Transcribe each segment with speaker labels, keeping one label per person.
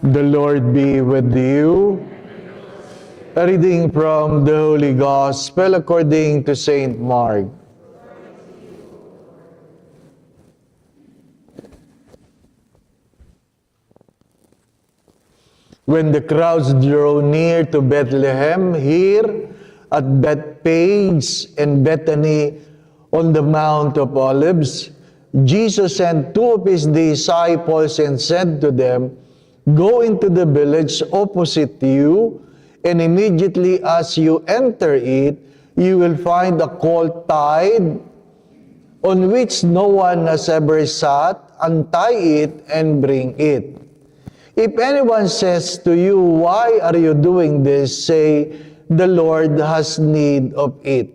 Speaker 1: The Lord be with you. A reading from the Holy Gospel according to Saint Mark. When the crowds drew near to Bethlehem, here at Bethphage and Bethany on the Mount of Olives, Jesus sent two of his disciples and said to them, "Go into the village opposite you, and immediately as you enter it, you will find a colt tied on which no one has ever sat. Untie it and bring it. If anyone says to you, 'Why are you doing this?' say, 'The Lord has need of it,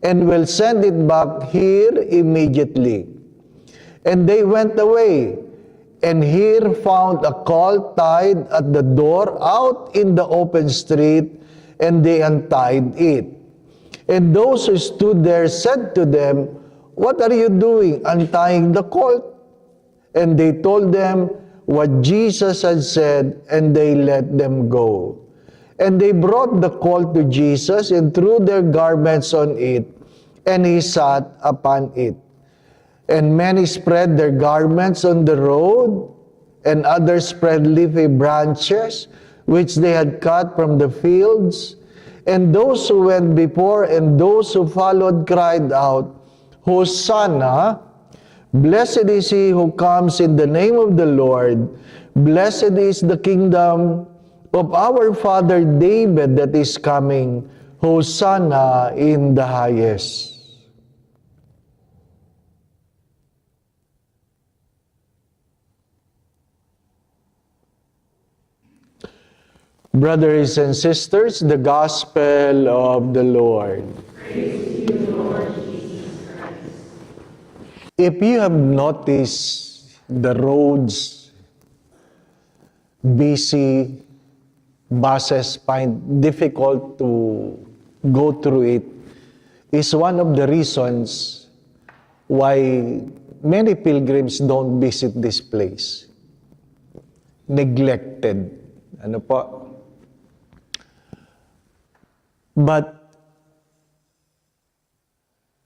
Speaker 1: and will send it back here immediately.'" And they went away, and here found a colt tied at the door out in the open street, and they untied it. And those who stood there said to them, "What are you doing, untying the colt?" And they told them what Jesus had said, and they let them go. And they brought the colt to Jesus and threw their garments on it, and he sat upon it. And many spread their garments on the road, and others spread leafy branches, which they had cut from the fields. And those who went before and those who followed cried out, "Hosanna! Blessed is he who comes in the name of the Lord. Blessed is the kingdom of our father David that is coming. Hosanna in the highest." Brothers and sisters, the Gospel of the Lord.
Speaker 2: Praise to you, Lord Jesus Christ.
Speaker 1: If you have noticed the roads busy, buses find difficult to go through it, is one of the reasons why many pilgrims don't visit this place. Neglected. Ano po? But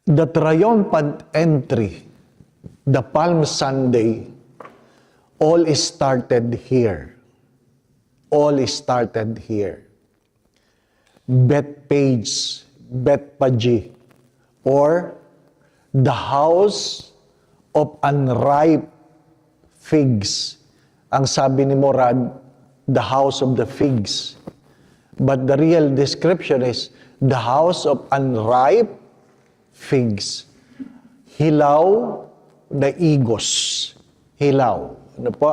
Speaker 1: the triumphant entry, the Palm Sunday, all started here. All started here. Bethphage, Bethphage, or the house of unripe figs. Ang sabi ni Morad, the house of the figs. But the real description is the house of unripe figs. Hilaw na igos. Hilaw. Ano po?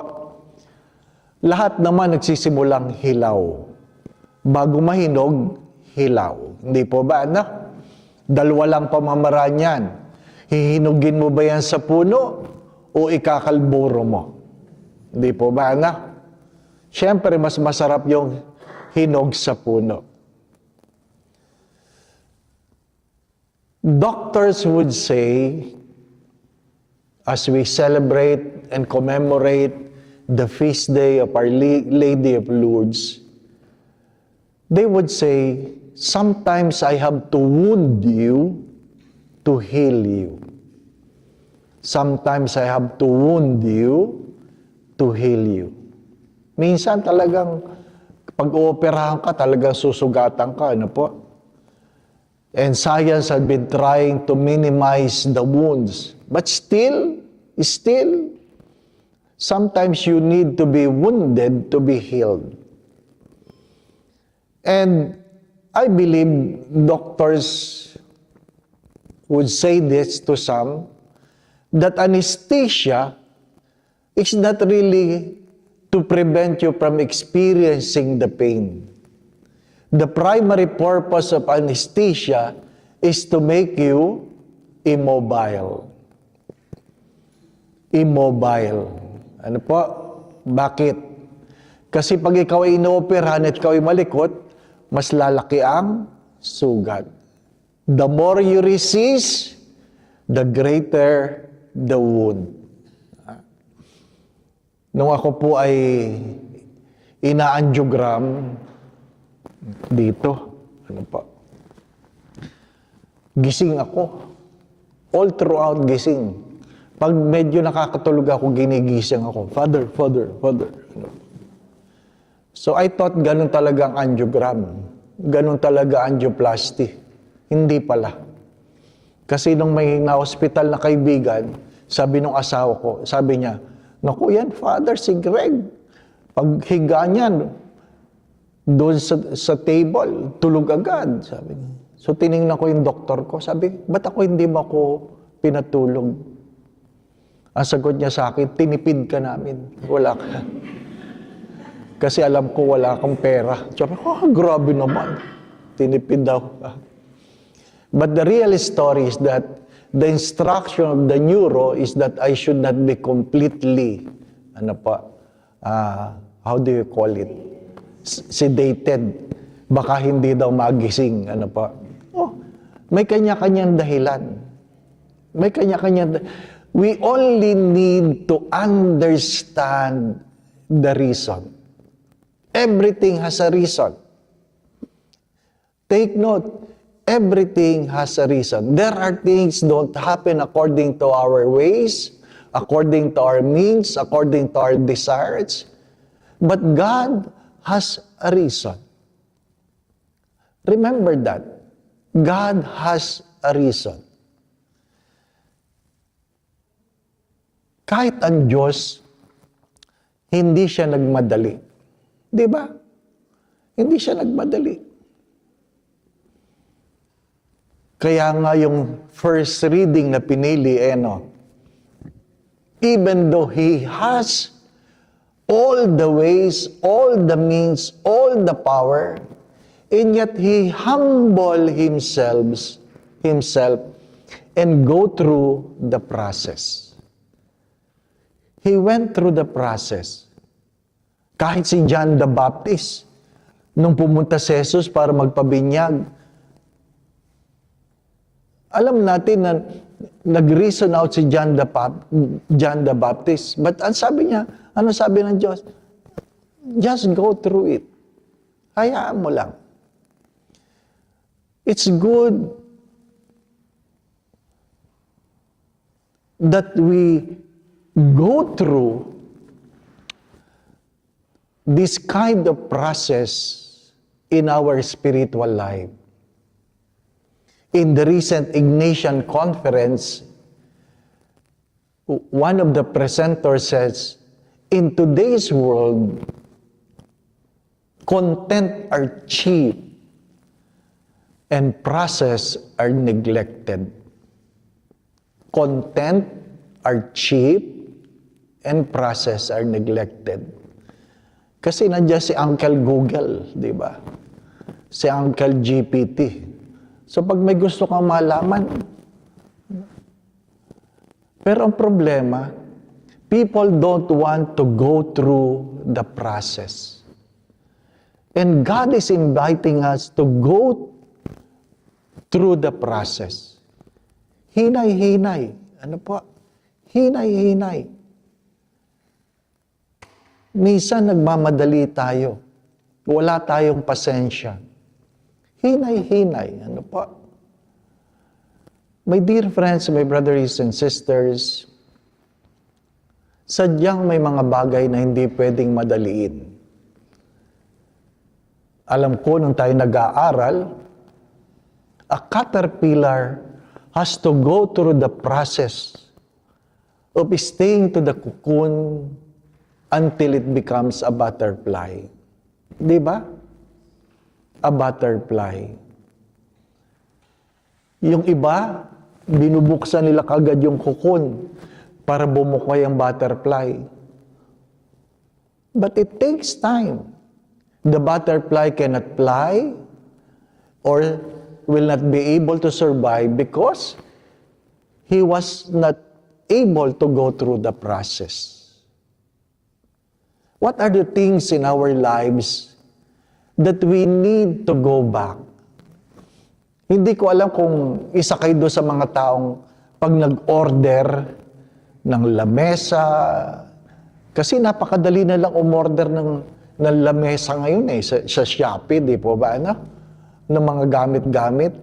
Speaker 1: Lahat naman nagsisimulang hilaw. Bago mahinog, hilaw. Hindi po ba, anak? Dalawa lang pamamaraan yan. Hihinugin mo ba yan sa puno o ikakalburo mo? Hindi po ba, anak? Siyempre, mas masarap yung hinog sa puno. Doctors would say, as we celebrate and commemorate the feast day of Our Lady of Lourdes, they would say, sometimes I have to wound you to heal you. Sometimes I have to wound you to heal you. Minsan talagang pag-ooperahan ka, talagang susugatan ka, ano po? And science had been trying to minimize the wounds. But still, sometimes you need to be wounded to be healed. And I believe doctors would say this to some, that anesthesia is not really to prevent you from experiencing the pain. The primary purpose of anesthesia is to make you immobile. Immobile. Ano po? Bakit? Kasi pag ikaw ay inooperahan at ikaw ay malikot, mas lalaki ang sugat. The more you resist, the greater the wound. Nung ako po ay ina-angiogram dito. Ano pa? Gising ako. All throughout gising. Pag medyo nakakatulog ako, ginigising ako. Father. Ano? So I thought ganun talaga ang angiogram. Ganun talaga angioplasty. Hindi pala. Kasi nung may na-hospital na kaibigan, sabi nung asawa ko, sabi niya, naku yan, Father, si Greg. Pag higa niyan, doon sa table, tulog agad. Sabi niya. So tiningnan ko yung doktor ko, sabi, ba't ako hindi ba ako pinatulog? Ang sagot niya sa akin, tinipid ka namin. Wala ka. Kasi alam ko wala akong pera. Sabi ko, grabe naman. Tinipid daw. But the real story is that the instruction of the neuro is that I should not be completely, how do you call it? Sedated. Baka hindi daw magising. May kanya-kanyang dahilan. May kanya-kanyang we only need to understand the reason. Everything has a reason. Take note, everything has a reason. There are things don't happen according to our ways, according to our means, according to our desires. But God has a reason. Remember that. God has a reason. Kahit ang Diyos, hindi siya nagmadali. Di ba? Hindi siya nagmadali. Kaya nga yung first reading na pinili, even though He has all the ways, all the means, all the power, and yet He humble Himself and go through the process. He went through the process. Kahit si John the Baptist, nung pumunta si Jesus para magpabinyag, alam natin na nag-reason out si John the Baptist. But ang sabi niya, ano sabi ng Diyos? Just go through it. Hayaan mo lang. It's good that we go through this kind of process in our spiritual life. In the recent Ignatian conference, one of the presenters says, in today's world, content are cheap and process are neglected. Content are cheap and process are neglected. Kasi nandiyan si Uncle Google, di ba? Si Uncle GPT. So pag may gusto kang malaman, pero ang problema, people don't want to go through the process. And God is inviting us to go through the process. Hinay-hinay. Ano po? Hinay-hinay. Minsan nagmamadali tayo. Wala tayong pasensya. Hinay-hinay. Ano po? My dear friends, my brothers and sisters, sadyang may mga bagay na hindi pwedeng madaliin. Alam ko, nung tayo nag-aaral, a caterpillar has to go through the process of staying to the cocoon until it becomes a butterfly. Di ba? A butterfly. Yung iba, binubuksan nila kagad yung cocoon para bumukoy ang butterfly. But it takes time. The butterfly cannot fly or will not be able to survive because he was not able to go through the process. What are the things in our lives that we need to go back? Hindi ko alam kung isa kayo doon sa mga taong pag nag-order ng lamesa, kasi napakadali na lang umorder ng lamesa ngayon sa Shopee, di po ba, ano? Ng mga gamit-gamit,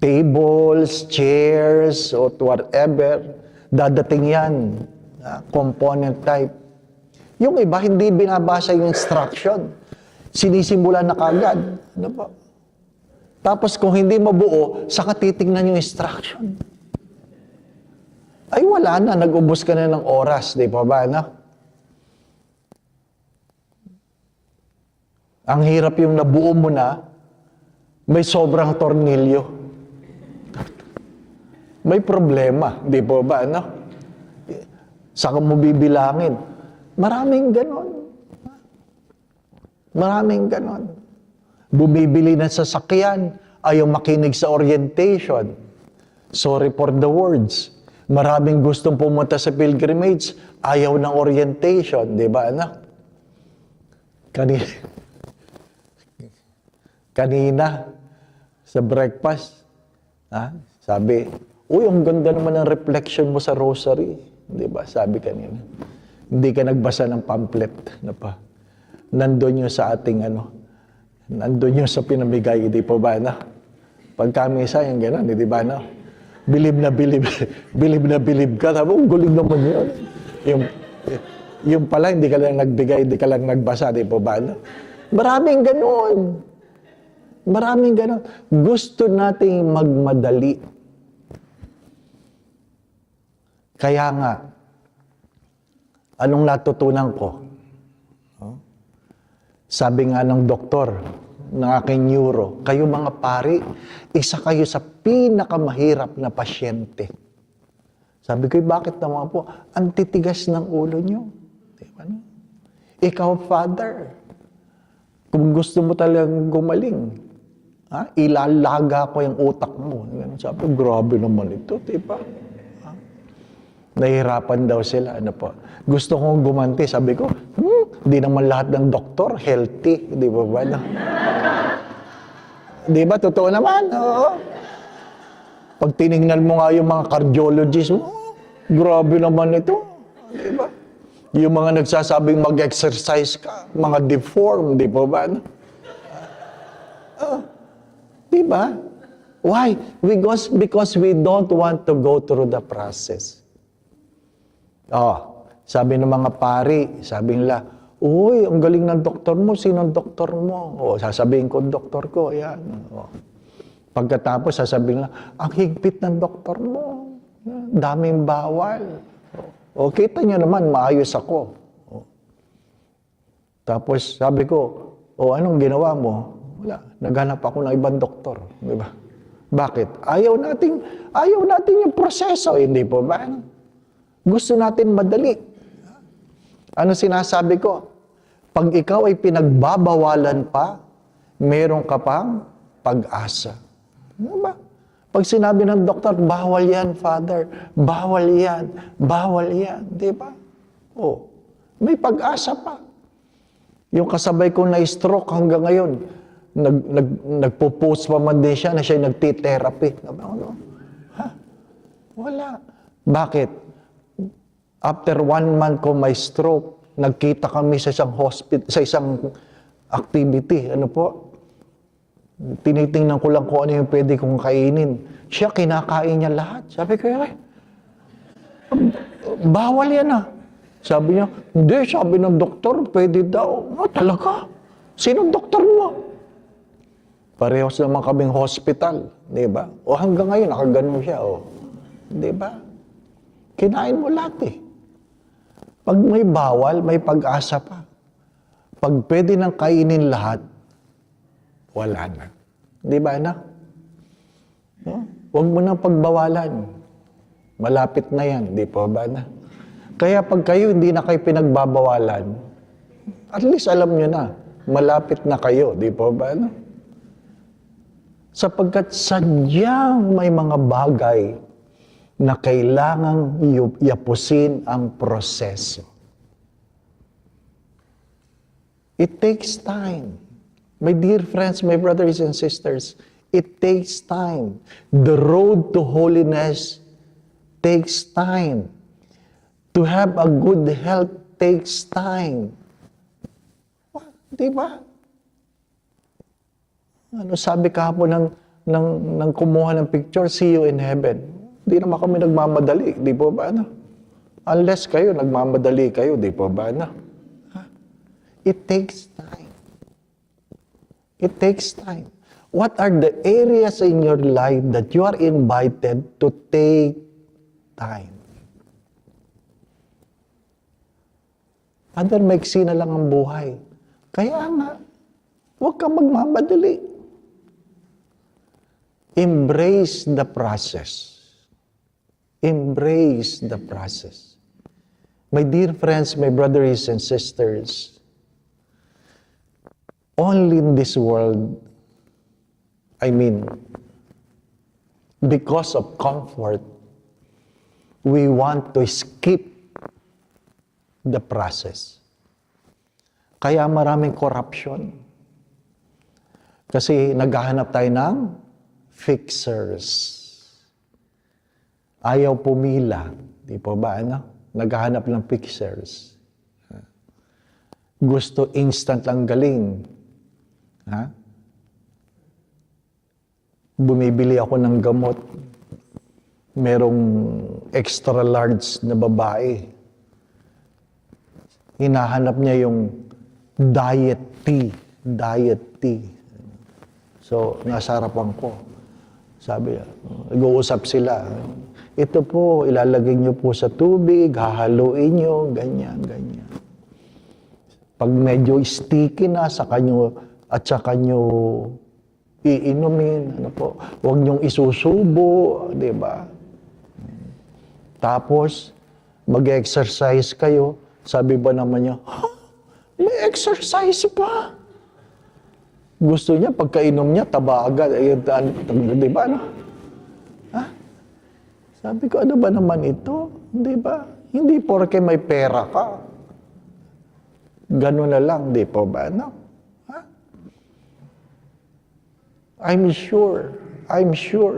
Speaker 1: tables, chairs, or whatever, dadating yan, component type. Yung iba, hindi binabasa yung instruction. Sinisimula na kagad. Ano po? Tapos kung hindi mabuo, saka titignan yung instruction. Ay wala na, nag-ubos ka na ng oras, di ba ba, no? Ang hirap yung nabuo mo na, may sobrang tornilyo. May problema, di ba ba, no? Saka mo bibilangin. Maraming ganon. Maraming ganon. Bumibili ng sasakyan, ayaw makinig sa orientation. Sorry for the words. Maraming gustong pumunta sa pilgrimage, ayaw ng orientation, di ba, anak? Kanina, sa breakfast, sabi, uy, ang ganda naman ng reflection mo sa rosary. Di ba, sabi kanina. Hindi ka nagbasa ng pamphlet na pa. Nandun yun sa ating nandun yun sa pinamigay, di po ba, na? Pagkamisa, yung gano'n, di ba, na? Bilib na bilib, bilib na bilib ka. Sabi, guling naman yun. Yung pala, hindi ka lang nagbigay, hindi ka lang nagbasa, di po ba, na? Maraming gano'n. Maraming gano'n. Gusto nating magmadali. Kaya nga, anong natutunan ko? Sabi nga ng doktor, ng aking neuro, kayo mga pari, isa kayo sa pinakamahirap na pasyente. Sabi ko, bakit naman po? Ang titigas ng ulo nyo. Diba? Ikaw, Father, kung gusto mo talagang gumaling, ilalaga ko yung utak mo. Sabi ko, grabe naman ito, diba? Nahihirapan daw sila. Ano po? Gusto kong gumanti. Sabi ko, di naman lahat ng doktor healthy. Di ba ba? Di ba? Totoo naman. Oo. Pag tinignan mo nga yung mga cardiologist mo, grabe naman ito. Di ba? Yung mga nagsasabing mag-exercise ka, mga deformed. Di ba ba? Di ba? Why? Because we don't want to go through the process. Sabi ng mga pari, sabi nila, uy, ang galing ng doktor mo, sino ang doktor mo? Sasabihin ko, doktor ko, yan. Pagkatapos, sasabihin nila, ang higpit ng doktor mo, daming bawal. Kita nyo naman, maayos ako. Tapos, sabi ko, anong ginawa mo? Wala, naghanap ako ng ibang doktor. Di ba? Bakit? Ayaw natin yung proseso, hindi po ba? Gusto natin madali. Ano sinasabi ko? Pag ikaw ay pinagbabawalan pa, meron ka pang pag-asa. Ano ba? Pag sinabi ng doktor, bawal yan, Father. Bawal yan. Bawal yan. Di ba? May pag-asa pa. Yung kasabay ko na stroke hanggang ngayon, nagpo-post pa man din siya na siya nagti-therapy. Wala. Bakit? After 1 month ko may stroke, nagkita kami sa isang hospital, sa isang activity. Ano po? Tinitingnan ko lang kung ano yung pwede kong kainin. Siya, kinakain niya lahat. Sabi ko, bawal yan . Sabi niya, hindi, sabi ng doktor, pwede daw. Talaga? Sinong doktor mo? Parehos naman kaming hospital. Di ba? Hanggang ngayon, nakaganon siya. Di ba? Kinain mo lahat . Pag may bawal, may pag-asa pa. Pag pwede nang kainin lahat, wala na. Di ba, anak? Huwag mo nang pagbawalan. Malapit na yan, di po ba na? Kaya pag kayo hindi na kayo pinagbabawalan, at least alam nyo na, malapit na kayo, di po ba na? Sapagkat sadyang may mga bagay na kailangang yapusin ang proseso. It takes time. My dear friends, my brothers and sisters, it takes time. The road to holiness takes time. To have a good health takes time. Di ba? Ano sabi kahapon ng kumuha ng picture, see you in heaven. Hindi naman kami nagmamadali, di po ba? Ano? Unless kayo, nagmamadali kayo, di po ba? Ano? It takes time. It takes time. What are the areas in your life that you are invited to take time? Father, maiksi na lang ang buhay. Kaya nga, huwag kang magmamadali. Embrace the process. Embrace the process. My dear friends, my brothers and sisters, only in this world, because of comfort, we want to skip the process. Kaya maraming corruption. Kasi naghahanap tayo ng fixers. Ayaw pumila. Di po ba? Naghahanap ng fixers. Gusto instant ang galing. Bumibili ako ng gamot. Merong extra large na babae. Hinahanap niya yung diet tea. Diet tea. So, nasa harapan ko. Sabi, nag-uusap sila. Ito po, ilalagay niyo po sa tubig, hahaluin niyo, ganyan, ganyan. Pag medyo sticky na, saka niyo iinumin, huwag niyong isusubo, di ba? Tapos, mag-exercise kayo, sabi ba naman niya, may exercise pa? Gusto niya, pagkainom niya, taba agad, di ba? Sabi ko, ano ba naman ito? Di ba? Hindi porke may pera ka. Ganun na lang, di po ba? I'm sure.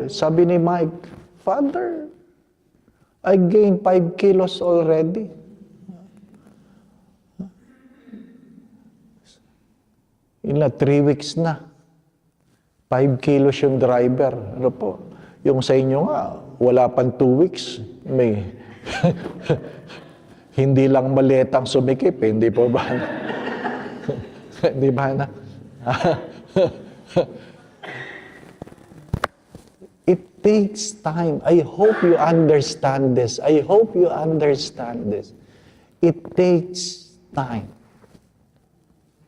Speaker 1: Sabi ni Mike, Father, I gained 5 kilos already. Ina, 3 weeks na. 5 kilos yung driver. Ano po? Yung sa inyo nga, wala pang 2 weeks. May hindi lang maletang sumikip, hindi po ba? Hindi ba na? It takes time. I hope you understand this. It takes time.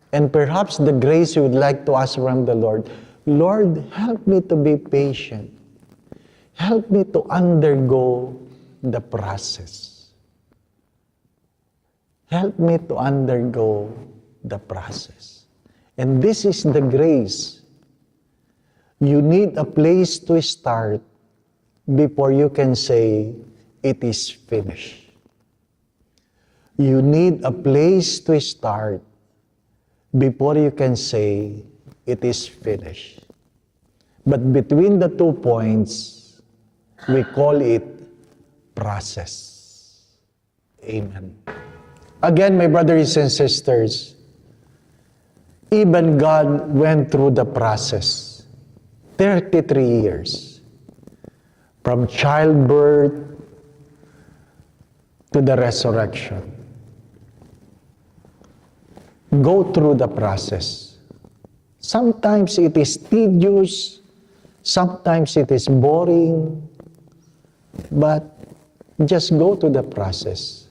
Speaker 1: And perhaps the grace you would like to ask from the Lord, Lord, help me to be patient. Help me to undergo the process. Help me to undergo the process. And this is the grace. You need a place to start before you can say, it is finished. You need a place to start before you can say, it is finished. But between the 2 points, we call it process. Amen. Again, my brothers and sisters, even God went through the process. 33 years. From childbirth to the resurrection. Go through the process. Sometimes it is tedious, sometimes it is boring, but just go to the process.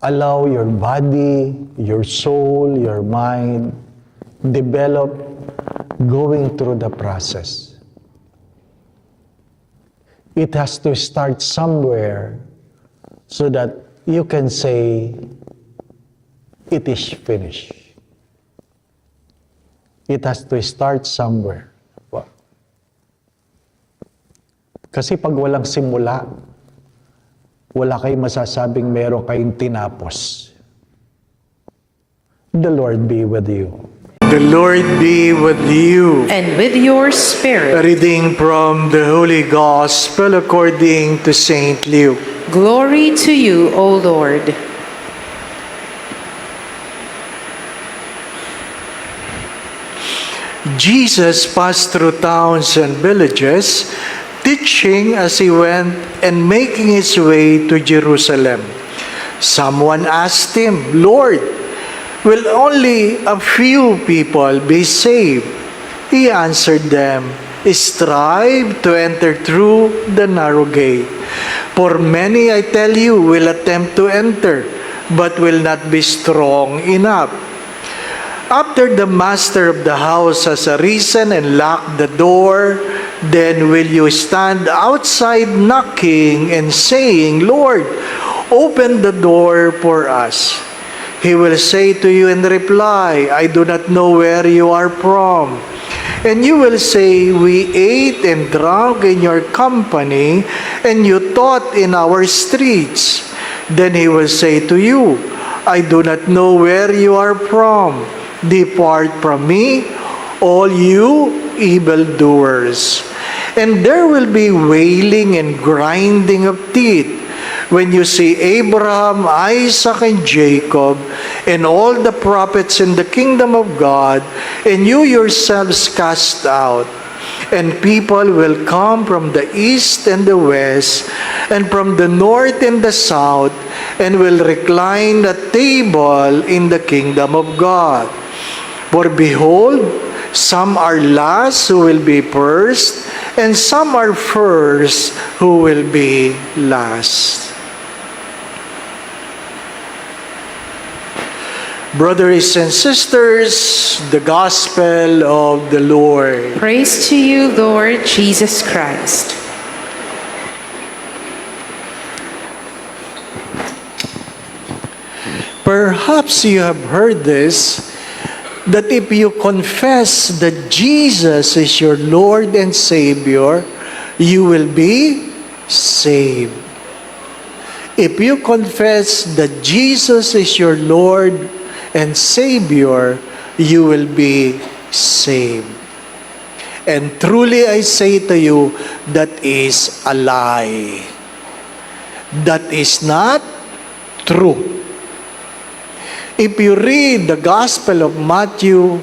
Speaker 1: Allow your body, your soul, your mind, develop going through the process. It has to start somewhere so that you can say, it is finished. It has to start somewhere. Kasi pag walang simula, wala kayong masasabing meron kayong tinapos. The Lord be with you.
Speaker 3: The Lord be with you.
Speaker 4: And with your spirit.
Speaker 3: A reading from the Holy Gospel according to Saint Luke.
Speaker 4: Glory to you, O Lord.
Speaker 3: Jesus passed through towns and villages, teaching as he went and making his way to Jerusalem. Someone asked him, "Lord, will only a few people be saved?" He answered them, "Strive to enter through the narrow gate. For many, I tell you, will attempt to enter, but will not be strong enough." After the master of the house has arisen and locked the door, then will you stand outside knocking and saying, "Lord, open the door for us." He will say to you in reply, "I do not know where you are from." And you will say, "We ate and drank in your company, and you taught in our streets." Then he will say to you, "I do not know where you are from. Depart from me, all you evildoers." And there will be wailing and grinding of teeth when you see Abraham, Isaac, and Jacob, and all the prophets in the kingdom of God, and you yourselves cast out. And people will come from the east and the west, and from the north and the south, and will recline at table in the kingdom of God. For behold, some are last who will be first, and some are first who will be last. Brothers and sisters, the Gospel of the Lord.
Speaker 2: Praise to you, Lord Jesus Christ.
Speaker 3: Perhaps you have heard this, that if you confess that Jesus is your Lord and Savior, you will be saved. If you confess that Jesus is your Lord and Savior, you will be saved. And truly I say to you, that is a lie. That is not true. If you read the Gospel of Matthew,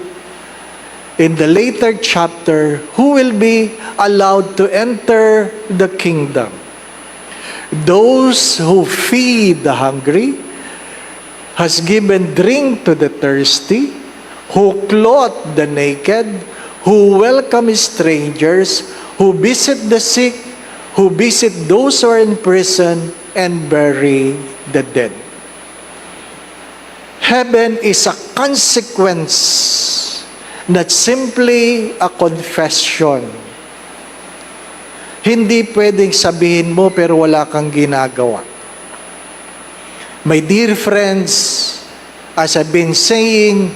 Speaker 3: in the later chapter, who will be allowed to enter the kingdom? Those who feed the hungry, has given drink to the thirsty, who clothe the naked, who welcome strangers, who visit the sick, who visit those who are in prison, and bury the dead. Heaven is a consequence, not simply a confession. Hindi pwedeng sabihin mo pero wala kang ginagawa. My dear friends, as I've been saying,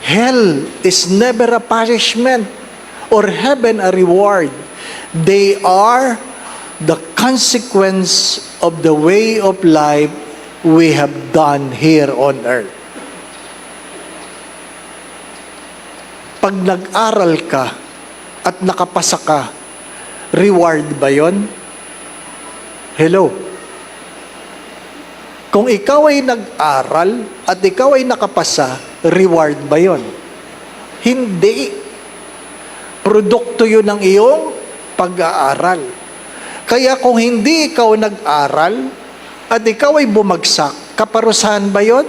Speaker 3: hell is never a punishment or heaven a reward. They are the consequence of the way of life we have done here on earth. Pag nag-aral ka at nakapasa ka, reward ba yon? Hello? Kung ikaw ay nag-aral at ikaw ay nakapasa, reward ba yon? Hindi. Produkto yun ng iyong pag-aaral. Kaya kung hindi ikaw nag-aral at ikaw ay bumagsak, kaparusahan ba yon?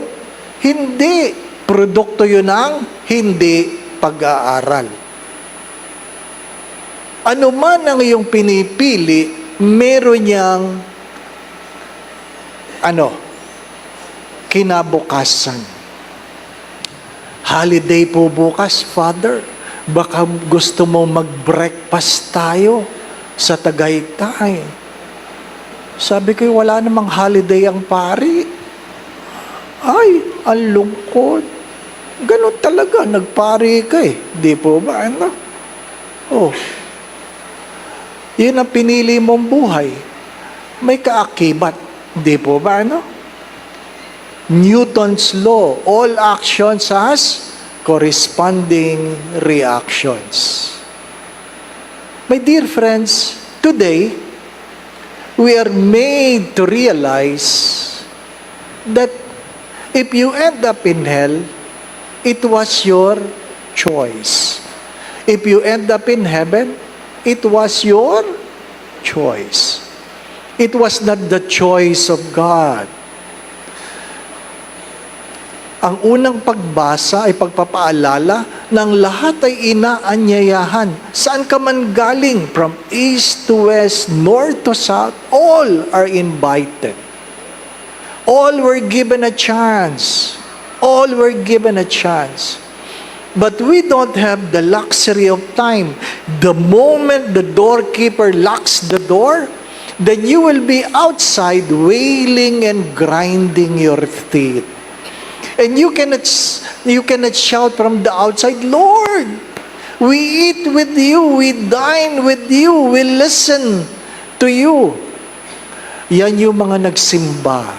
Speaker 3: Hindi. Produkto yun ng hindi pag-aaral. Ano man ang iyong pinipili, meron niyang kinabukasan. Holiday po bukas, Father. Baka gusto mo mag-breakfast tayo sa Tagaytay. Sabi ko, wala namang holiday ang pari. Ay, ang lungkot. Ganon talaga, nagpari ka eh. Di po ba? Oh. Yun ang pinili mong buhay. May kaakibat. Di po ba? Newton's law, all actions has corresponding reactions. My dear friends, today, we are made to realize that if you end up in hell, it was your choice. If you end up in heaven, it was your choice. It was not the choice of God. Ang unang pagbasa ay pagpapaalala ng lahat ay inaanyayahan. Saan ka man galing, from east to west, north to south, all are invited. All were given a chance. All were given a chance. But we don't have the luxury of time. The moment the doorkeeper locks the door, then you will be outside wailing and grinding your teeth. And you cannot shout from the outside, Lord, we eat with you, we dine with you, we listen to you. Yan yung mga nagsimba,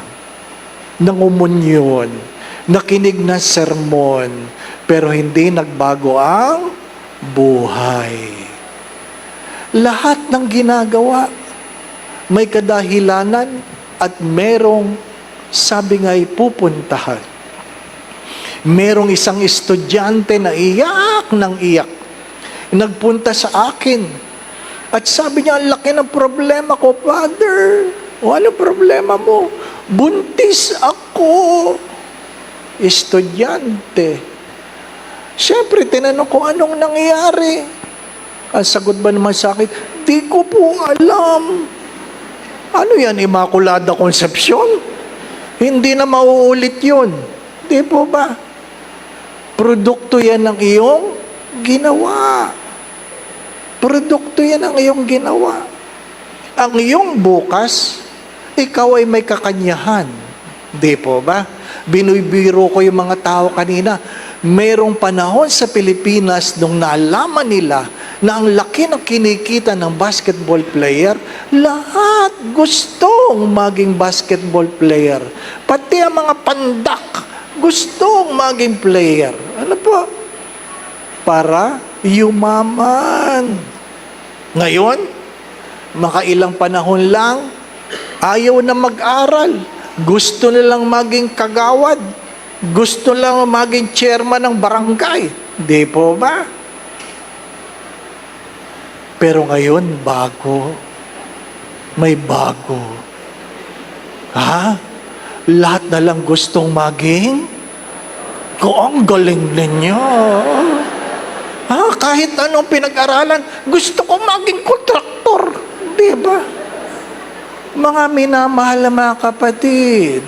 Speaker 3: nangumunyon, nakinig ng sermon, pero hindi nagbago ang buhay. Lahat ng ginagawa, may kadahilanan at merong, sabi nga'y pupuntahan. Merong isang estudyante na iyak ng iyak. Nagpunta sa akin. At sabi niya, ang laki ng problema ko, Father. O ano problema mo? Buntis ako. Estudyante. Siyempre, tinanong ko, anong nangyari? Ang sagot ba naman sa akin, di ko po alam. Ano yan, Immaculada Concepcion? Hindi na mauulit yun. Di po ba? Produkto yan ng iyong ginawa. Produkto yan ng iyong ginawa. Ang iyong bukas, ikaw ay may kakanyahan. Di po ba? Binibiro ko yung mga tao kanina. Mayroong panahon sa Pilipinas nung naalaman nila na ang laki ng kinikita ng basketball player, lahat gustong maging basketball player. Pati ang mga pandak, gustong maging player. Ano po? Para yumaman. Ngayon, makailang panahon lang, ayaw na mag-aral. Gusto nilang maging kagawad. Gusto lang maging chairman ng barangay. Di po ba? Pero ngayon, bago. May bago. Ha? Lahat na lang gustong maging? Ang galing ninyo. Ha? Kahit anong pinag-aralan, gusto ko maging kontraktor. Di ba? Mga minamahal na mga kapatid,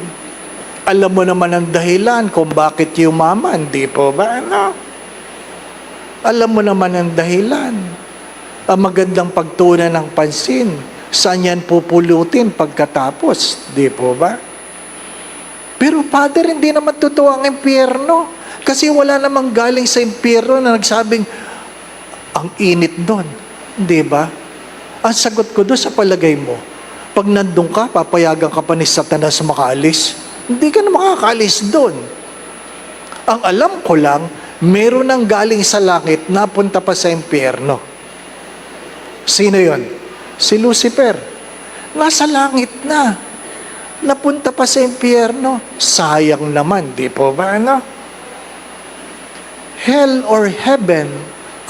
Speaker 3: alam mo naman ang dahilan kung bakit yumaman, di po ba? Ano? Alam mo naman ang dahilan. Ang magandang pagtunan ng pansin, saan yan pupulutin pagkatapos, di po ba? Pero Father, hindi naman totoo ang impyerno. Kasi wala namang galing sa impyerno na nagsabing, ang init doon. Di ba? Ang sagot ko doon sa palagay mo, pag nandun ka, papayagan ka pa ni Satanas makaalis. Hindi ka na makakaalis doon. Ang alam ko lang, meron nang galing sa langit, napunta pa sa impyerno. Sino yon? Si Lucifer. Nasa langit na. Napunta pa sa impyerno. Sayang naman, di po ba? Ano? Hell or heaven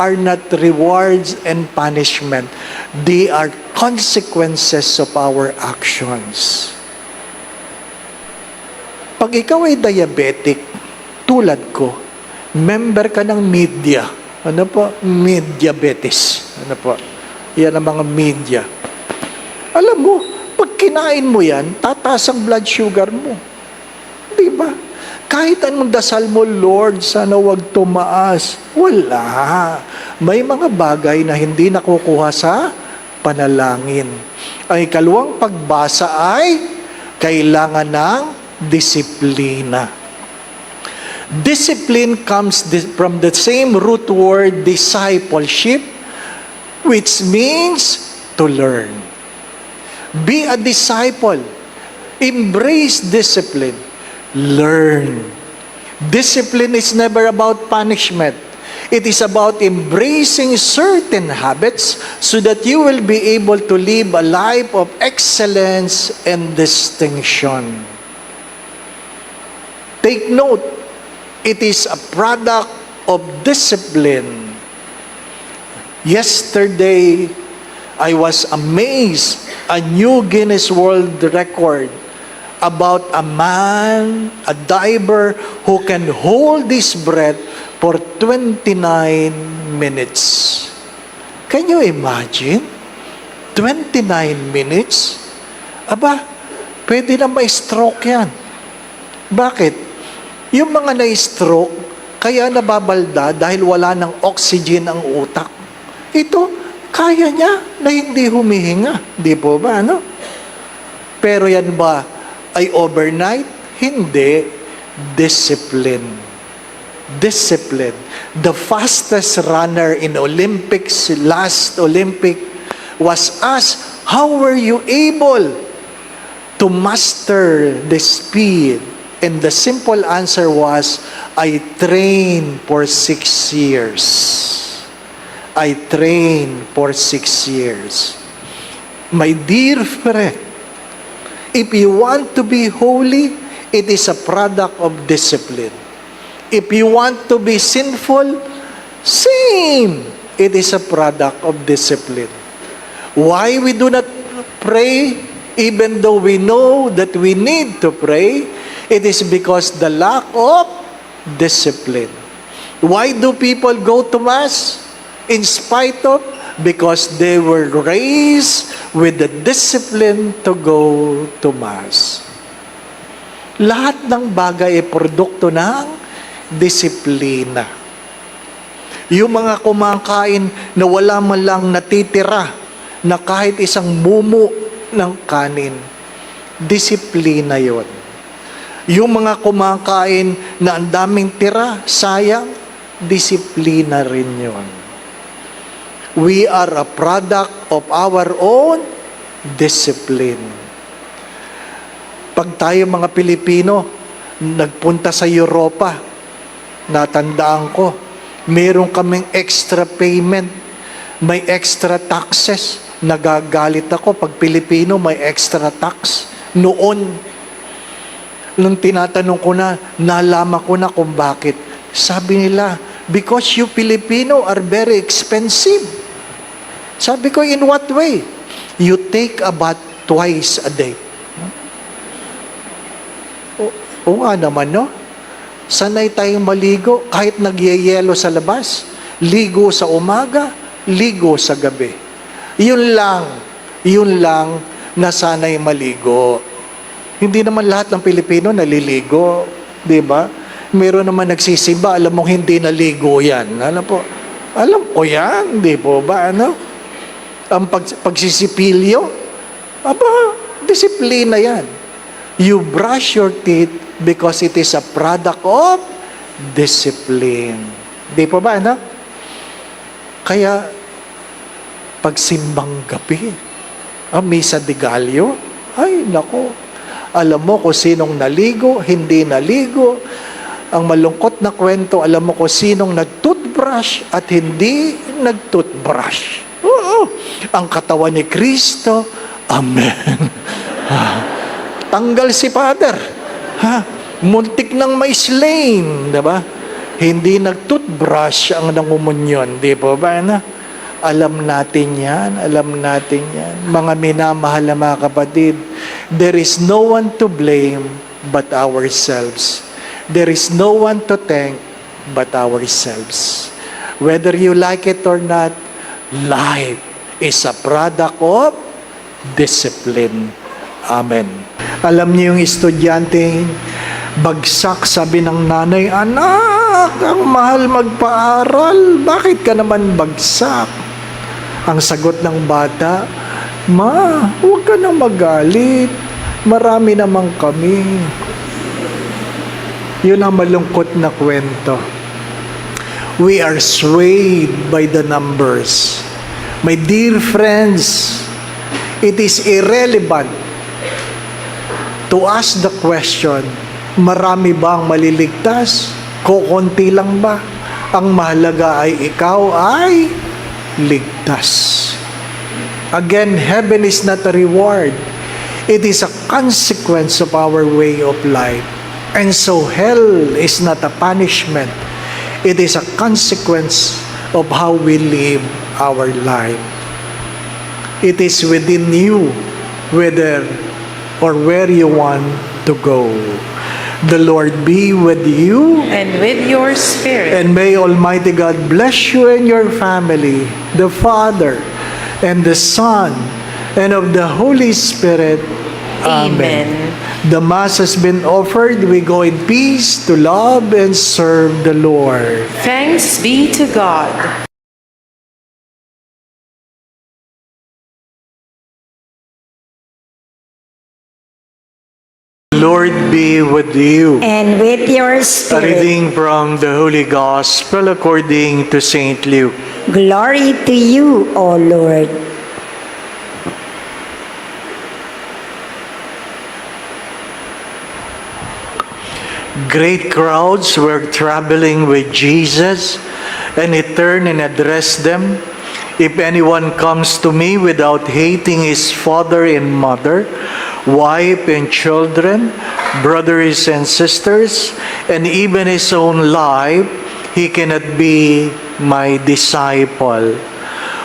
Speaker 3: are not rewards and punishment. They are consequences of our actions. Pag ikaw ay diabetic, tulad ko, member ka ng media. Ano po? Mediabetes. Ano po? Yan ang mga media. Alam mo, pag kinain mo yan, tataas ang blood sugar mo. Di ba? Kahit anong dasal mo, Lord, sana wag tumaas. Wala. May mga bagay na hindi nakukuha sa panalangin. Ang ikalawang pagbasa ay kailangan ng disiplina. Discipline comes from the same root word discipleship, which means to learn. Be a disciple. Embrace discipline. Learn. Discipline is never about punishment. It is about embracing certain habits so that you will be able to live a life of excellence and distinction. Take note, it is a product of discipline. Yesterday, I was amazed, a new Guinness World Record about a man, a diver, who can hold his breath for 29 minutes. Can you imagine? 29 minutes? Aba, pwede na ma-stroke yan. Bakit? Yung mga na-stroke, kaya nababalda dahil wala ng oxygen ang utak. Ito, kaya niya na hindi humihinga. Di po ba, ano? Pero yan ba ay overnight? Hindi. Discipline. Discipline. The fastest runner in Olympics, last Olympic, was asked, how were you able to master the speed? And the simple answer was, I trained for 6 years. I trained for 6 years. My dear friend, if you want to be holy, it is a product of discipline. If you want to be sinful, same. It is a product of discipline. Why we do not pray, even though we know that we need to pray, it is because the lack of discipline. Why do people go to Mass? In spite of, because they were raised with the discipline to go to Mass. Lahat ng bagay ay produkto ng disiplina. Yung mga kumakain na wala man lang natitira na kahit isang mumu ng kanin, disiplina yon. Yung mga kumakain na ang daming tira, sayang, disiplina rin yon. We are a product of our own discipline. Pag tayo mga Pilipino, nagpunta sa Europa, natandaan ko, meron kaming extra payment, may extra taxes. Nagagalit ako pag Pilipino may extra tax. Noon, nung tinatanong ko na, nalaman ko na kung bakit. Sabi nila, because you Filipino are very expensive. Sabi ko, in what way? You take a bath twice a day. O nga naman, no? Sanay tayong maligo kahit nagyayelo sa labas. Ligo sa umaga, ligo sa gabi. Yun lang na sanay maligo. Hindi naman lahat ng Pilipino naliligo, di ba? Meron naman nagsisimba, alam mo hindi naligo yan. Alam ko yan, di po ba? Ano? Ang pagsisipilyo, disiplina yan. You brush your teeth because it is a product of discipline. Di po ba, ano? Kaya, pagsimbang gabi, Misa de Gallo, ay, nako, alam mo kung sinong naligo, hindi naligo. Ang malungkot na kwento, alam mo kung sinong nag-toothbrush at hindi nag-toothbrush. Oo, ang katawan ni Kristo, amen. Tanggal si Father. Muntik nang may slain, diba? Hindi nag-toothbrush ang nangumunyon, di ba ba? Alam natin yan, Mga minamahal na mga kapatid, there is no one to blame but ourselves. There is no one to thank but ourselves. Whether you like it or not, life is a product of discipline. Amen. Alam niyo yung estudyante, bagsak, sabi ng nanay, anak, ang mahal magpaaral, bakit ka naman bagsak? Ang sagot ng bata, ma, huwag ka nang magalit, marami naman kami. Yun ang malungkot na kwento. We are swayed by the numbers. My dear friends, it is irrelevant to ask the question, marami ba ang maliligtas? Kukunti lang ba? Ang mahalaga ay ikaw ay ligtas. Again, heaven is not a reward. It is a consequence of our way of life. And so hell is not a punishment. It is a consequence of how we live our life. It is within you whether or where you want to go. The Lord be with you,
Speaker 2: And with your spirit.
Speaker 3: and may Almighty God bless you and your family, the Father, and the Son, and of the Holy Spirit.
Speaker 2: Amen.
Speaker 3: The Mass has been offered. We go in peace to love and serve the Lord.
Speaker 2: Thanks be to God.
Speaker 3: Lord be with you.
Speaker 4: And with your
Speaker 3: A
Speaker 4: spirit.
Speaker 3: reading from the Holy Gospel according to Saint Luke.
Speaker 4: Glory to you, O Lord.
Speaker 3: Great crowds were traveling with Jesus, and he turned and addressed them. If anyone comes to me without hating his father and mother, wife and children, brothers and sisters, and even his own life, he cannot be my disciple.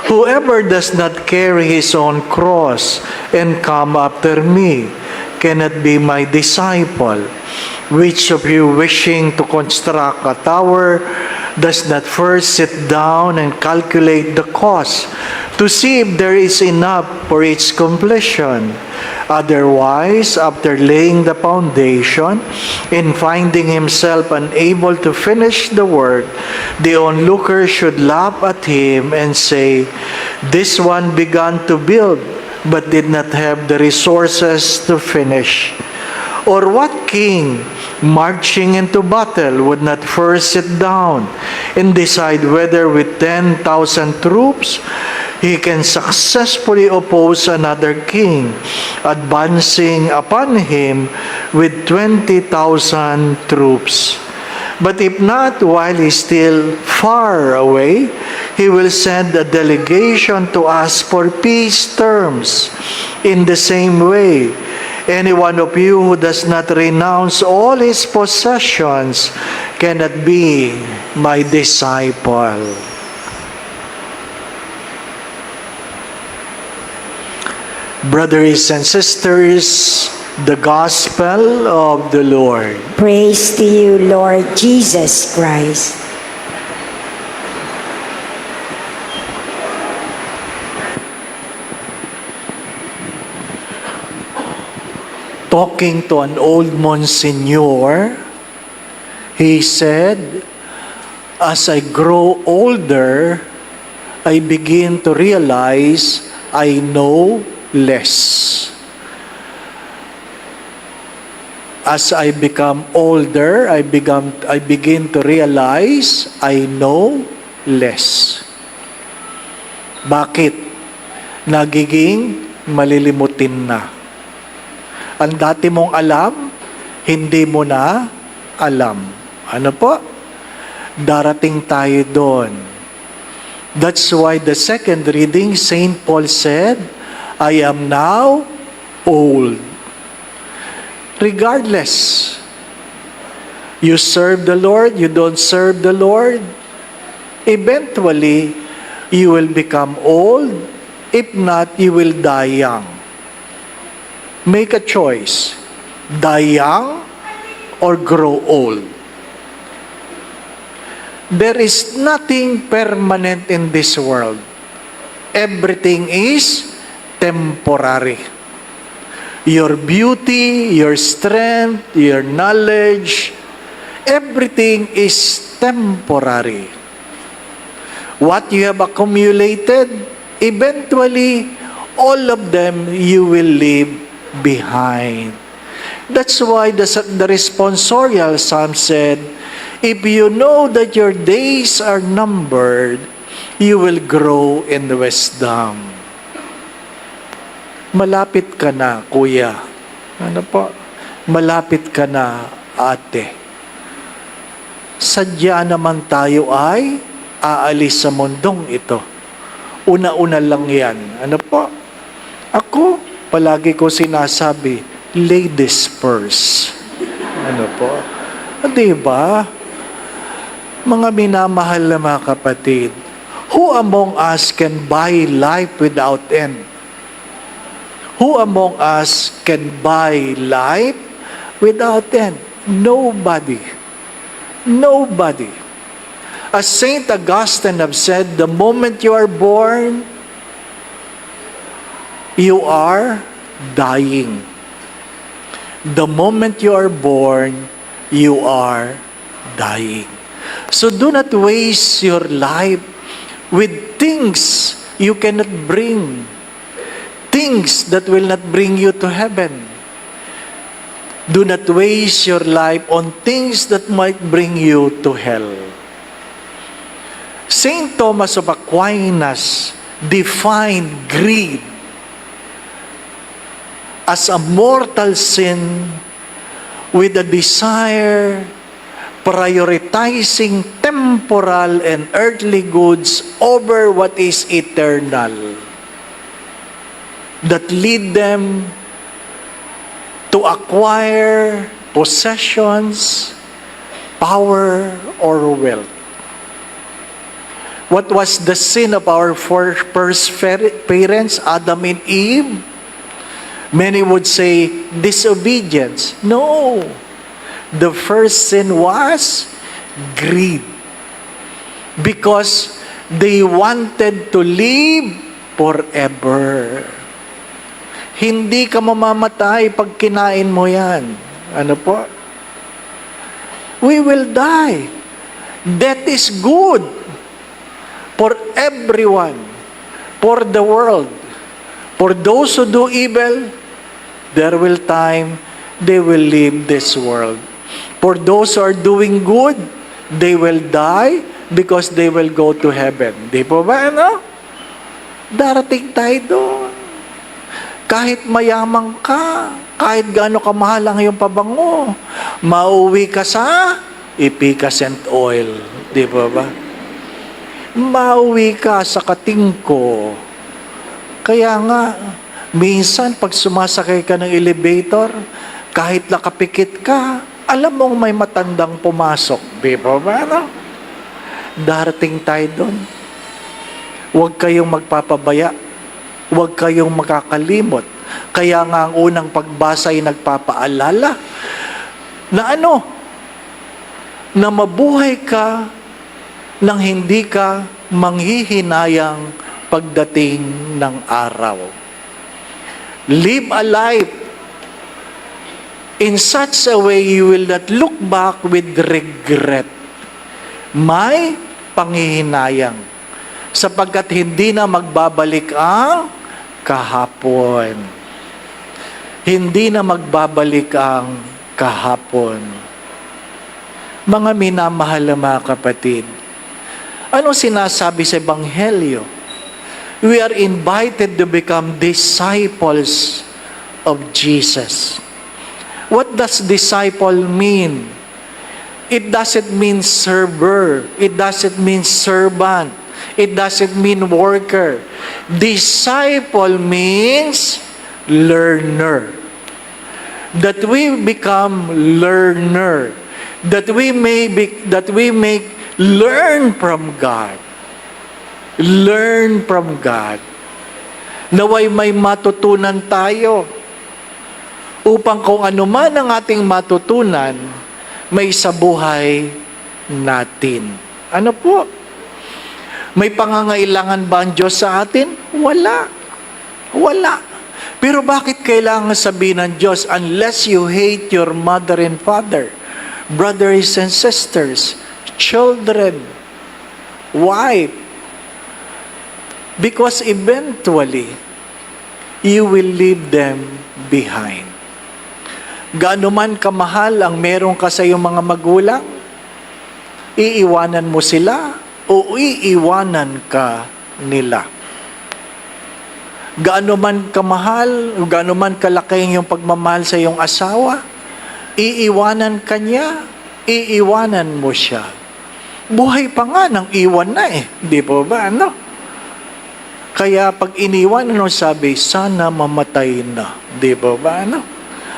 Speaker 3: Whoever does not carry his own cross and come after me cannot be my disciple. Which of you wishing to construct a tower does not first sit down and calculate the cost to see if there is enough for its completion? Otherwise, after laying the foundation and finding himself unable to finish the work, the onlooker should laugh at him and say, "This one began to build but did not have the resources to finish." Or what king marching into battle would not first sit down and decide whether with 10,000 troops he can successfully oppose another king, advancing upon him with 20,000 troops? But if not, while he is still far away, he will send a delegation to ask for peace terms. In the same way, any one of you who does not renounce all his possessions cannot be my disciple. Brothers and sisters, the Gospel of the Lord.
Speaker 4: Praise to you, Lord Jesus Christ.
Speaker 3: Talking to an old Monsignor, he said, "As I grow older, I begin to realize I know less. As I become older, I begin to realize I know less." Bakit? Nagiging malilimutin na. Ang dati mong alam, hindi mo na alam. Ano po? Darating tayo doon. That's why the second reading, St. Paul said, "I am now old." Regardless, you serve the Lord, you don't serve the Lord, eventually, you will become old. If not, you will die young. Make a choice. Die young or grow old. There is nothing permanent in this world. Everything is temporary. Your beauty, your strength, your knowledge, everything is temporary. What you have accumulated, eventually, all of them you will leave behind. That's why the responsorial psalm said, "If you know that your days are numbered, you will grow in wisdom." Malapit ka na, kuya. Ano po? Malapit ka na, ate. Sadya naman tayo ay aalis sa mundong ito. Una-una lang yan. Ano po? Ako, palagi ko sinasabi, ladies first. Ano po? Di ba? Mga minamahal na mga kapatid, Who among us can buy life without end? Who among us can buy life without end? Nobody. Nobody. As Saint Augustine have said, the moment you are born, you are dying. The moment you are born, you are dying. So do not waste your life with things you cannot bring. Things that will not bring you to heaven. Do not waste your life on things that might bring you to hell. Saint Thomas of Aquinas defined greed as a mortal sin with a desire prioritizing temporal and earthly goods over what is eternal, that lead them to acquire possessions, power, or wealth. What was the sin of our first parents, Adam and Eve? Many would say disobedience. No. The first sin was greed. Because they wanted to live forever. Hindi ka mamamatay pag kinain mo yan. Ano po? We will die. Death is good for everyone, for the world. For those who do evil, there will time they will leave this world. For those who are doing good, they will die because they will go to heaven. Di po ba, ano? Darating tayo doon. Kahit mayaman ka, kahit gaano kamahal ang iyong pabango, mauwi ka sa epicacent oil. Di ba ba? Mauwi ka sa katingko. Kaya nga, minsan pag sumasakay ka ng elevator, kahit nakapikit ka, alam mong may matandang pumasok. Di ba ba, no? Darating tayo doon. Huwag kayong magpapabaya. Huwag kayong makakalimot. Kaya nga ang unang pagbasa ay nagpapaalala na ano? Na mabuhay ka nang hindi ka manghihinayang pagdating ng araw. Live a life in such a way you will not look back with regret. May panghihinayang sapagkat hindi na magbabalik ang kahapon. Hindi na magbabalik ang kahapon. Mga minamahal na mga kapatid, ano sinasabi sa Ebanghelyo? We are invited to become disciples of Jesus. What does disciple mean? It doesn't mean server. It doesn't mean servant. It doesn't mean worker. Disciple means learner. That we become learner. That we may learn from God. Learn from God. Naway may matutunan tayo upang kung ano man ang ating matutunan, may sa buhay natin. Ano po? May pangangailangan ba ang Diyos sa atin? Wala. Wala. Pero bakit kailangan sabihin ng Diyos, unless you hate your mother and father, brothers and sisters, children, wife, because eventually, you will leave them behind. Gaano man kamahal ang meron ka sa iyong mga magulang, iiwanan mo sila o iiwanan ka nila. Gaano man kamahal, o gaano man kalaki yung pagmamahal sa iyong asawa, iiwanan ka niya, iiwanan mo siya. Buhay pa nga nang iwan na eh. Di po ba? Ano? Kaya pag iniwan, ano sabi? Sana mamatay na. Di po ba? Ano?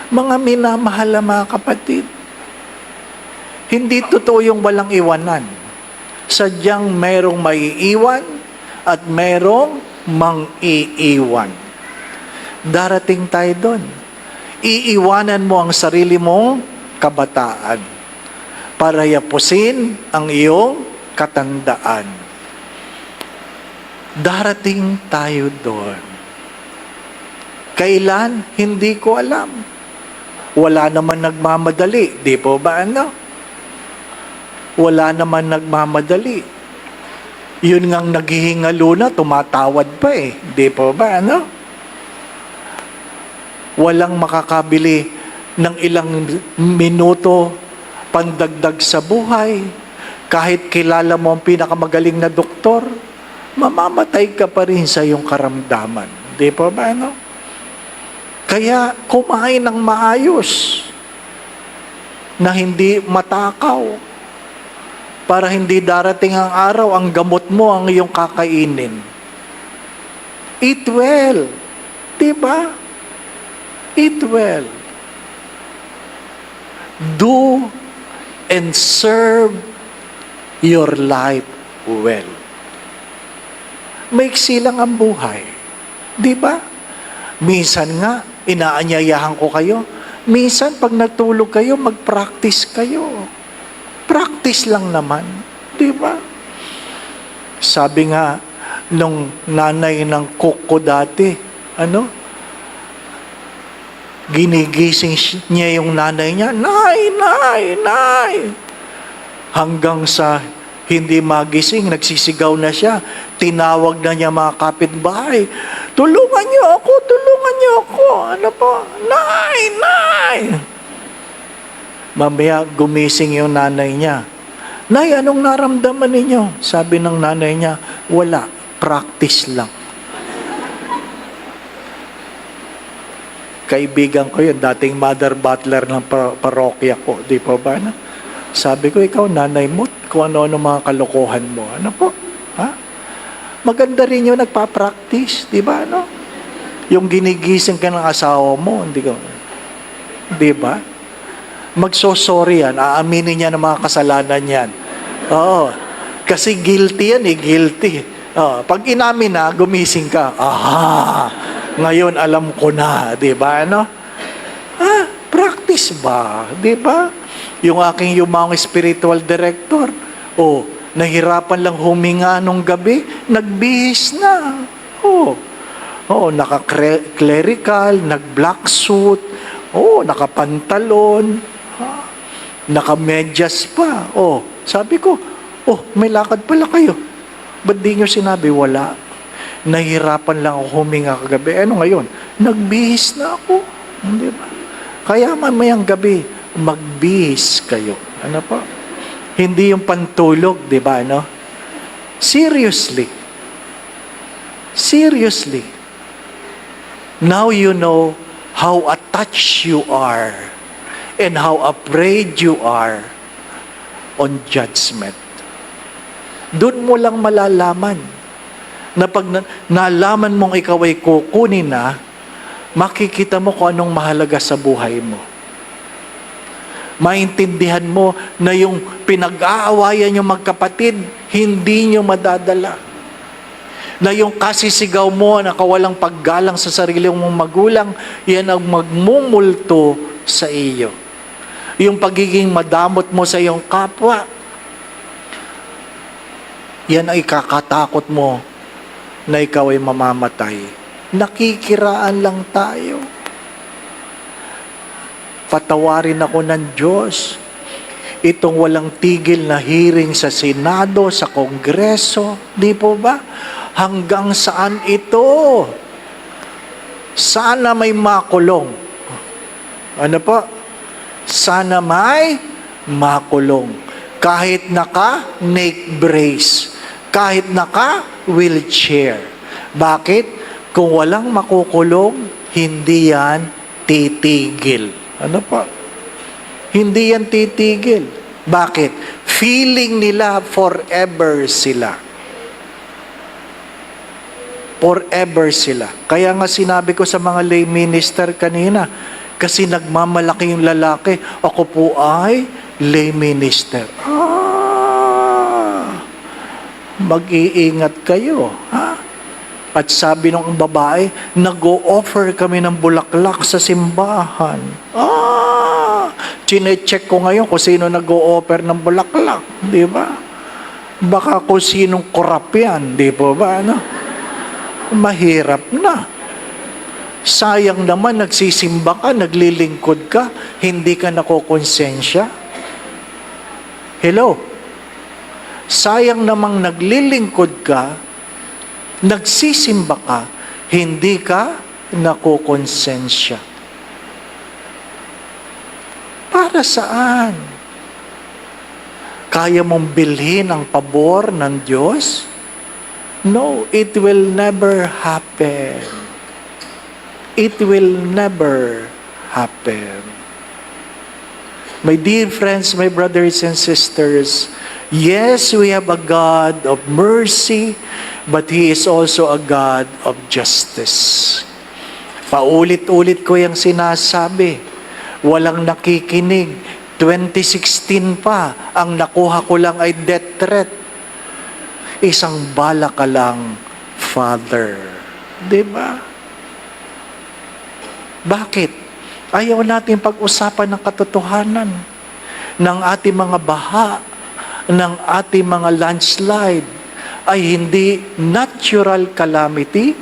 Speaker 3: Mga minamahal na mga kapatid, hindi totoo yung walang iwanan. Sadyang mayroong maiiwan, at merong mang-iiwan. Darating tayo doon. Iiwanan mo ang sarili mong kabataan para yapusin ang iyong katandaan. Darating tayo doon. Kailan? Hindi ko alam. Wala naman nagmamadali. Di po ba ano? Wala naman nagmamadali. Yun ngang naghihingalo na, tumatawad pa eh. Di po ba ano? Walang makakabili ng ilang minuto pandagdag sa buhay. Kahit kilala mo ang pinakamagaling na doktor, mamamatay ka pa rin sa iyong karamdaman. Di po ba ano? Kaya kumain ng maayos na hindi matakaw para hindi darating ang araw ang gamot mo ang iyong kakainin. Eat well. Diba? Eat well. Do and serve your life well. Maiksi lang ang buhay. Diba? Minsan nga, inaanyayahan ko kayo. Minsan, pag natulog kayo, mag-practice kayo. Practice lang naman. Diba? Sabi nga, nung nanay ng cook ko dati, ginigising niya yung nanay niya, Nay, Nay, Nay! Hanggang sa hindi magising, nagsisigaw na siya. Tinawag na niya mga kapitbahay. Tulungan niyo ako, tulungan niyo ako. Ano po? Nay, Nay! Mamaya gumising yung nanay niya. Nay, anong naramdaman ninyo? Sabi ng nanay niya, wala, practice lang. Kaibigan ko yun, dating mother butler ng parokya ko. Di po ba na? Sabi ko, ikaw, nanay mo, kung ano-ano mga kalokohan mo. Ano po? Ha? Maganda rin yung nagpa-practice, di ba? Ano? Yung ginigising ka ng asawa mo, hindi ko. Di ba? Magsosorry yan, aaminin niya ng mga kasalanan yan. Oo. Kasi guilty yan guilty. Pag inamin na, gumising ka. Aha! Ngayon alam ko na, di ba? Ano? Practice ba? Di ba? Yung aking yumang spiritual director, nahirapan lang huminga nung gabi, nagbihis na. Naka-clerical, nag-black suit, nakapantalon, naka-medyas pa. Sabi ko, may lakad pala kayo. Ba't di nyo sinabi? Wala. Nahirapan lang ako huminga kagabi. Ano ngayon? Nagbihis na ako. Di ba? Kaya mamayang gabi, magbihis kayo. Ano po? Hindi yung pantulog, di ba? Ano? Seriously. Seriously. Now you know how attached you are and how afraid you are on judgment. Doon mo lang malalaman na pag nalaman mong ikaw ay kukunin na, makikita mo kung anong mahalaga sa buhay mo. Maintindihan mo na yung pinag-aawayan yung magkapatid, hindi nyo madadala. Na yung kasisigaw mo na kawalang paggalang sa sarili mong magulang, yan ang magmumulto sa iyo. Yung pagiging madamot mo sa iyong kapwa, yan ay kakatakot mo na ikaw ay mamamatay. Nakikiraan lang tayo. Patawarin ako ng Diyos. Itong walang tigil na hearing sa Senado, sa Kongreso, di po ba? Hanggang saan ito? Sana may makulong. Ano po? Sana may makulong. Kahit naka-neck brace, kahit naka-wheelchair. Bakit? Kung walang makukulong, hindi yan titigil. Ano pa? Hindi yan titigil. Bakit? Feeling nila forever sila. Forever sila. Kaya nga sinabi ko sa mga lay minister kanina, kasi nagmamalaki yung lalaki, ako po ay lay minister. mag-iingat kayo. Ha? At sabi ng babae, nag-o-offer kami ng bulaklak sa simbahan. Chine-check ko ngayon kung sino nag-o-offer ng bulaklak. Di ba? Baka kung sinong korap yan. Di po ba? Ano? Mahirap na. Sayang naman, nagsisimba ka, naglilingkod ka, hindi ka nakokonsensya. Hello? Sayang namang naglilingkod ka, nagsisimba ka, hindi ka nakokonsensya. Para saan? Kaya mong bilhin ang pabor ng Diyos? No, it will never happen. It will never happen. My dear friends, my brothers and sisters, yes, we have a God of mercy, but He is also a God of justice. Paulit-ulit ko yung sinasabi. Walang nakikinig. 2016 pa, ang nakuha ko lang ay death threat. Isang bala ka lang, Father. Diba? Bakit? Ayaw natin pag-usapan ng katotohanan ng ating mga baha, ng ating mga landslide ay hindi natural calamity,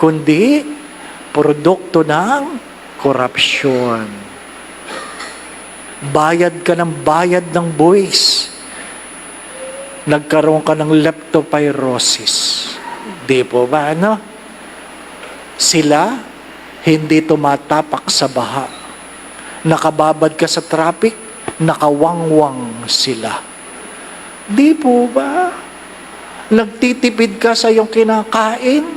Speaker 3: kundi produkto ng korupsyon. Bayad ka ng bayad ng buwis. Nagkaroon ka ng leptopyrosis. Di po ba, ano? Sila, hindi tumatapak sa baha. Nakababad ka sa traffic, nakawangwang sila. Di po ba? Nagtitipid ka sa iyong kinakain,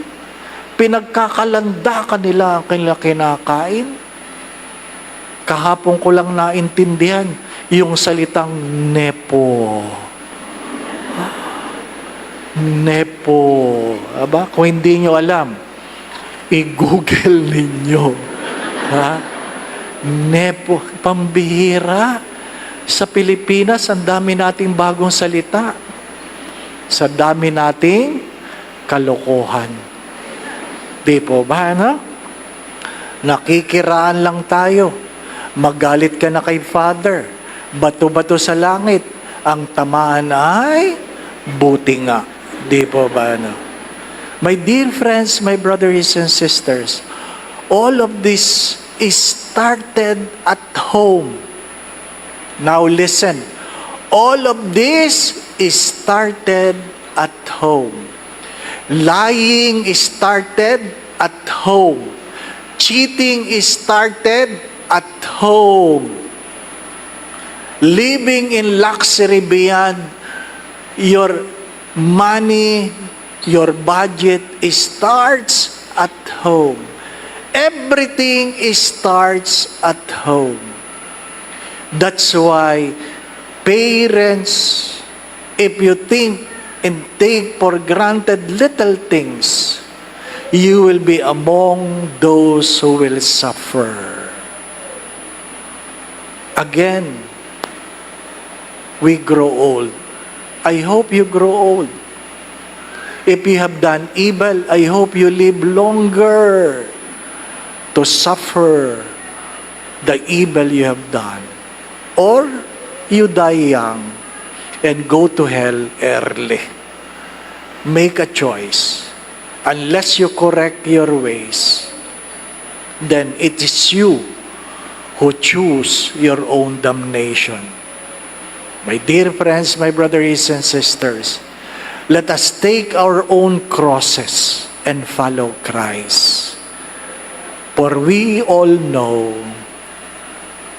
Speaker 3: pinagkakalanda ka nila ang kanilang kinakain. Kahapon ko lang naintindihan yung salitang nepo. Nepo. Aba, kung hindi nyo alam, i-google ninyo. Ha? Nepo. Pambihira. Sa Pilipinas, ang dami nating bagong salita. Sa dami nating kalokohan. Di po ba, no? Nakikiraan lang tayo. Magalit ka na kay Father. Bato-bato sa langit. Ang tamaan ay buti nga. Di po ba, no? My dear friends, my brothers and sisters, all of this is started at home. Now listen, all of this is started at home. Lying is started at home. Cheating is started at home. Living in luxury beyond your money, your budget, starts at home. Everything starts at home. That's why parents, if you think and take for granted little things, you will be among those who will suffer. Again, we grow old. I hope you grow old. If you have done evil, I hope you live longer to suffer the evil you have done. Or you die young and go to hell early. Make a choice. Unless you correct your ways, then it is you who choose your own damnation. My dear friends, my brothers and sisters, let us take our own crosses and follow Christ. For we all know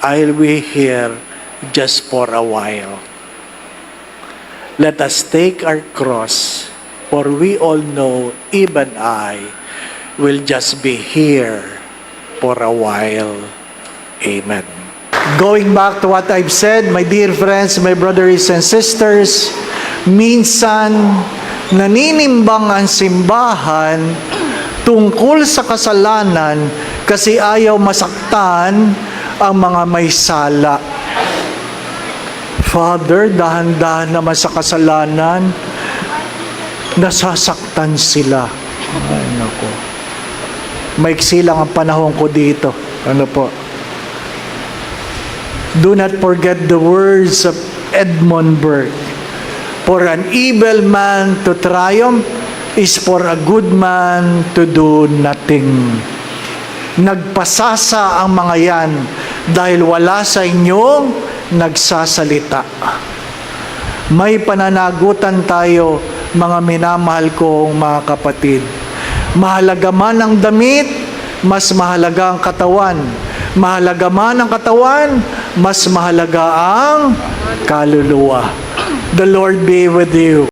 Speaker 3: I'll be here just for a while. Let us take our cross, for we all know even I will just be here for a while. Amen. Going back to what I've said, my dear friends, my brothers and sisters, minsan naninimbang ang simbahan tungkol sa kasalanan kasi ayaw masaktan ang mga may sala. Father, dahan-dahan naman sa kasalanan. nasasaktan sila. Ay, naku. Maiksi lang ang panahon ko dito. Ano po? Do not forget the words of Edmund Burke. For an evil man to triumph is for a good man to do nothing. Nagpasasa ang mga yan dahil wala sa inyong nagsasalita. May pananagutan tayo, mga minamahal kong mga kapatid. Mahalaga man ang damit, mas mahalaga ang katawan. Mahalaga man ang katawan, mas mahalaga ang kaluluwa. The Lord be with you.